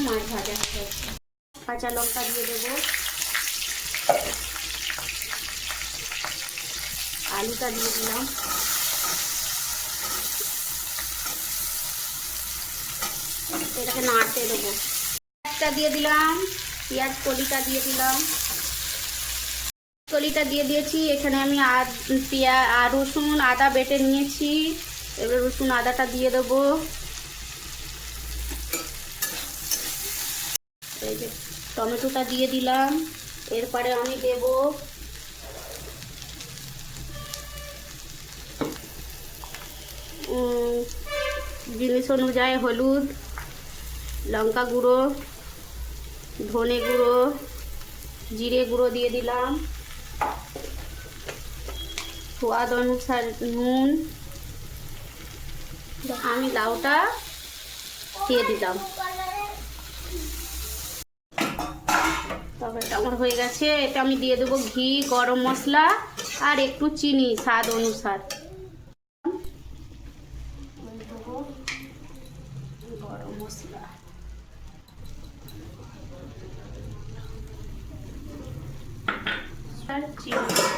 মাছ ভাজা হয়ে গেছে। কাঁচা লঙ্কা দিয়ে দেবো, আলুটা দিয়ে দিলাম, এটাকে নাড়তে দেবো। পেঁয়াজটা দিয়ে দিলাম, পেঁয়াজ কলিটা দিয়ে দিলাম, কলিটা দিয়ে দিয়েছি। এখানে আমি রসুন আদা বেটে নিয়েছি, এবার রসুন আদাটা দিয়ে দেবো। এই যে টমেটোটা দিয়ে দিলাম, এরপরে আমি দেব জিনিস অনুযায়ী হলুদ, লঙ্কা গুঁড়ো, ধনে গুঁড়ো, জিরে গুঁড়ো দিয়ে দিলাম, স্বাদ অনুসারে নুন। আমি লাউটা দিয়ে দিলাম। তবে আমার হয়ে গেছে। এটা আমি দিয়ে দেবো ঘি, গরম মশলা আর একটু চিনি স্বাদ অনুসার। গরম মশলা আর চিনি।